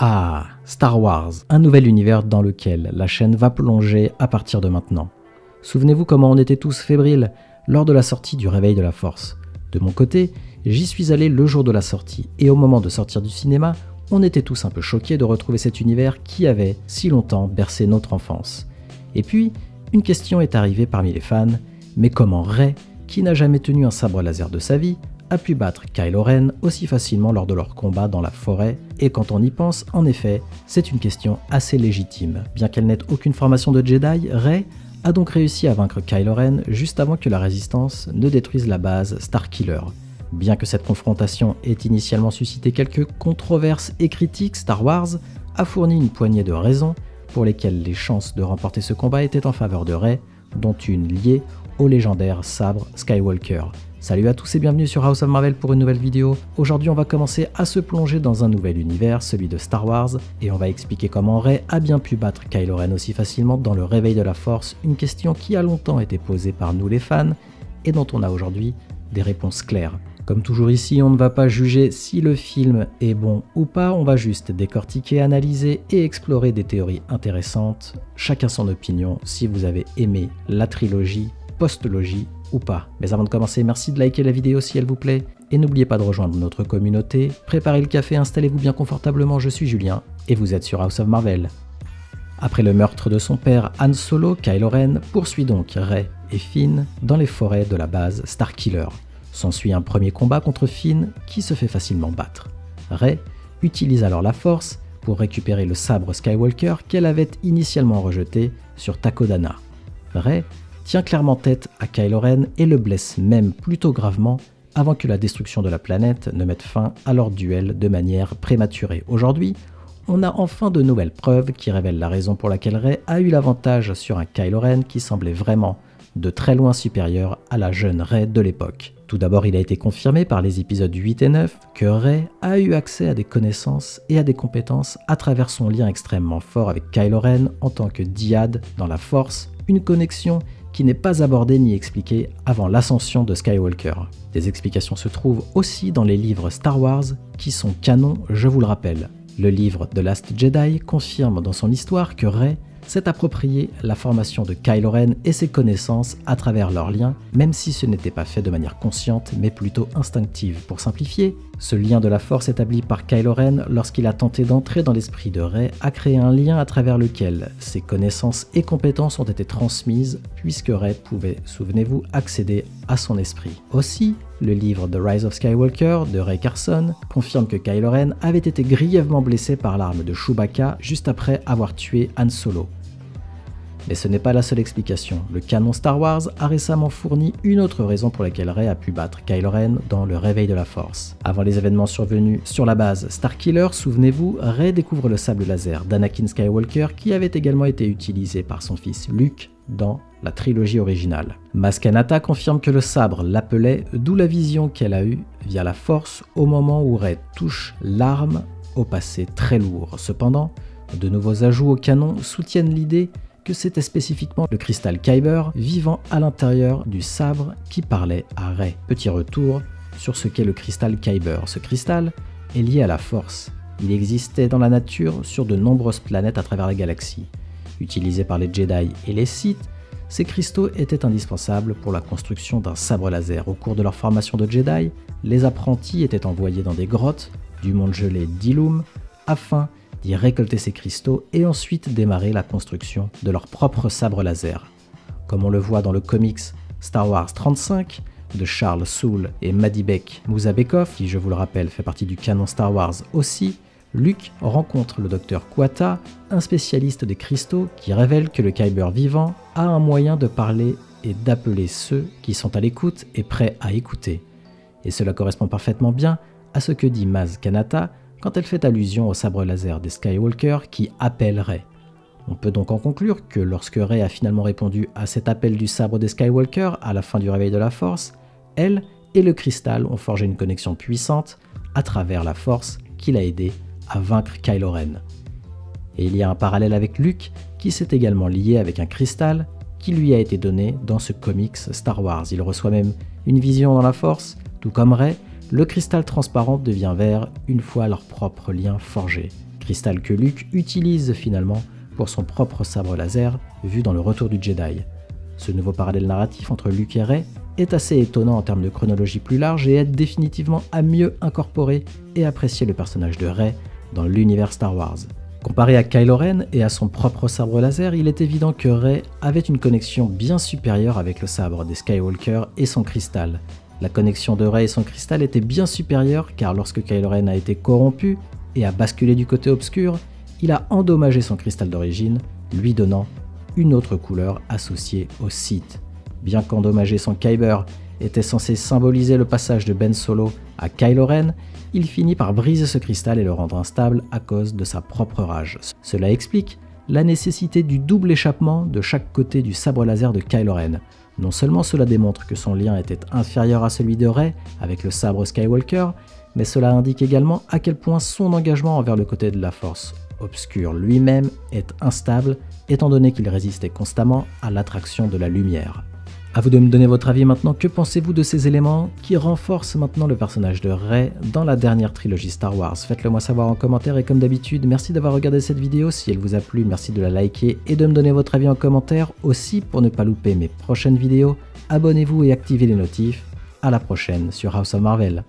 Ah, Star Wars, un nouvel univers dans lequel la chaîne va plonger à partir de maintenant. Souvenez-vous comment on était tous fébriles lors de la sortie du Réveil de la Force. De mon côté, j'y suis allé le jour de la sortie, et au moment de sortir du cinéma, on était tous un peu choqués de retrouver cet univers qui avait si longtemps bercé notre enfance. Et puis, une question est arrivée parmi les fans, mais comment Rey, qui n'a jamais tenu un sabre laser de sa vie, a pu battre Kylo Ren aussi facilement lors de leur combat dans la forêt? Et quand on y pense, en effet, c'est une question assez légitime. Bien qu'elle n'ait aucune formation de Jedi, Rey a donc réussi à vaincre Kylo Ren juste avant que la Résistance ne détruise la base Starkiller. Bien que cette confrontation ait initialement suscité quelques controverses et critiques, Star Wars a fourni une poignée de raisons pour lesquelles les chances de remporter ce combat étaient en faveur de Rey, dont une liée au légendaire sabre Skywalker. Salut à tous et bienvenue sur House of Marvel pour une nouvelle vidéo. Aujourd'hui on va commencer à se plonger dans un nouvel univers, celui de Star Wars, et on va expliquer comment Rey a bien pu battre Kylo Ren aussi facilement dans le Réveil de la Force, une question qui a longtemps été posée par nous les fans, et dont on a aujourd'hui des réponses claires. Comme toujours ici, on ne va pas juger si le film est bon ou pas, on va juste décortiquer, analyser et explorer des théories intéressantes, chacun son opinion, si vous avez aimé la trilogie, postlogie ou pas. Mais avant de commencer, merci de liker la vidéo si elle vous plaît, et n'oubliez pas de rejoindre notre communauté. Préparez le café, installez-vous bien confortablement, je suis Julien, et vous êtes sur House of Marvel. Après le meurtre de son père Han Solo, Kylo Ren poursuit donc Rey et Finn dans les forêts de la base Starkiller. S'ensuit un premier combat contre Finn qui se fait facilement battre. Rey utilise alors la Force pour récupérer le sabre Skywalker qu'elle avait initialement rejeté sur Takodana. Rey tient clairement tête à Kylo Ren et le blesse même plutôt gravement avant que la destruction de la planète ne mette fin à leur duel de manière prématurée. Aujourd'hui, on a enfin de nouvelles preuves qui révèlent la raison pour laquelle Rey a eu l'avantage sur un Kylo Ren qui semblait vraiment de très loin supérieur à la jeune Rey de l'époque. Tout d'abord, il a été confirmé par les épisodes 8 et 9 que Rey a eu accès à des connaissances et à des compétences à travers son lien extrêmement fort avec Kylo Ren en tant que dyade dans la Force, une connexion qui n'est pas abordée ni expliquée avant l'ascension de Skywalker. Des explications se trouvent aussi dans les livres Star Wars qui sont canons, je vous le rappelle. Le livre The Last Jedi confirme dans son histoire que Rey s'est approprié la formation de Kylo Ren et ses connaissances à travers leurs liens, même si ce n'était pas fait de manière consciente, mais plutôt instinctive. Pour simplifier, ce lien de la Force établi par Kylo Ren lorsqu'il a tenté d'entrer dans l'esprit de Rey a créé un lien à travers lequel ses connaissances et compétences ont été transmises, puisque Rey pouvait, souvenez-vous, accéder à son esprit. Aussi, le livre The Rise of Skywalker de Ray Carson confirme que Kylo Ren avait été grièvement blessé par l'arme de Chewbacca juste après avoir tué Han Solo. Mais ce n'est pas la seule explication. Le canon Star Wars a récemment fourni une autre raison pour laquelle Rey a pu battre Kylo Ren dans le Réveil de la Force. Avant les événements survenus sur la base Starkiller, souvenez-vous, Rey découvre le sable laser d'Anakin Skywalker qui avait également été utilisé par son fils Luke dans la trilogie originale. Maz Kanata confirme que le sabre l'appelait, d'où la vision qu'elle a eue via la Force au moment où Rey touche l'arme au passé très lourd. Cependant, de nouveaux ajouts au canon soutiennent l'idée que c'était spécifiquement le cristal Kyber vivant à l'intérieur du sabre qui parlait à Rey. Petit retour sur ce qu'est le cristal Kyber. Ce cristal est lié à la Force. Il existait dans la nature sur de nombreuses planètes à travers la galaxie. Utilisés par les Jedi et les Sith, ces cristaux étaient indispensables pour la construction d'un sabre laser. Au cours de leur formation de Jedi, les apprentis étaient envoyés dans des grottes du monde gelé d'Ilum afin d'y récolter ces cristaux et ensuite démarrer la construction de leur propre sabre laser. Comme on le voit dans le comics Star Wars 35 de Charles Soule et Madibek Muzabekov, qui je vous le rappelle fait partie du canon Star Wars aussi, Luke rencontre le docteur Quata, un spécialiste des cristaux qui révèle que le Kyber vivant a un moyen de parler et d'appeler ceux qui sont à l'écoute et prêts à écouter. Et cela correspond parfaitement bien à ce que dit Maz Kanata quand elle fait allusion au sabre laser des Skywalker qui appelle Rey. On peut donc en conclure que lorsque Rey a finalement répondu à cet appel du sabre des Skywalker à la fin du Réveil de la Force, elle et le cristal ont forgé une connexion puissante à travers la Force qui l'a aidé à vaincre Kylo Ren. Et il y a un parallèle avec Luke qui s'est également lié avec un cristal qui lui a été donné dans ce comics Star Wars. Il reçoit même une vision dans la Force, tout comme Rey, le cristal transparent devient vert une fois leur propre lien forgé. cristal que Luke utilise finalement pour son propre sabre laser vu dans le Retour du Jedi. Ce nouveau parallèle narratif entre Luke et Rey est assez étonnant en termes de chronologie plus large et aide définitivement à mieux incorporer et apprécier le personnage de Rey dans l'univers Star Wars. Comparé à Kylo Ren et à son propre sabre laser, il est évident que Rey avait une connexion bien supérieure avec le sabre des Skywalker et son cristal. La connexion de Rey et son cristal était bien supérieure car lorsque Kylo Ren a été corrompu et a basculé du côté obscur, il a endommagé son cristal d'origine, lui donnant une autre couleur associée au Sith. Bien qu'endommager son Kyber était censé symboliser le passage de Ben Solo à Kylo Ren, il finit par briser ce cristal et le rendre instable à cause de sa propre rage. Cela explique la nécessité du double échappement de chaque côté du sabre laser de Kylo Ren. Non seulement cela démontre que son lien était inférieur à celui de Rey avec le sabre Skywalker, mais cela indique également à quel point son engagement envers le côté de la Force obscure lui-même est instable, étant donné qu'il résistait constamment à l'attraction de la lumière. A vous de me donner votre avis maintenant, que pensez-vous de ces éléments qui renforcent maintenant le personnage de Rey dans la dernière trilogie Star Wars? Faites-le moi savoir en commentaire et comme d'habitude, merci d'avoir regardé cette vidéo, si elle vous a plu, merci de la liker et de me donner votre avis en commentaire. Aussi, pour ne pas louper mes prochaines vidéos, abonnez-vous et activez les notifs. À la prochaine sur House of Marvel.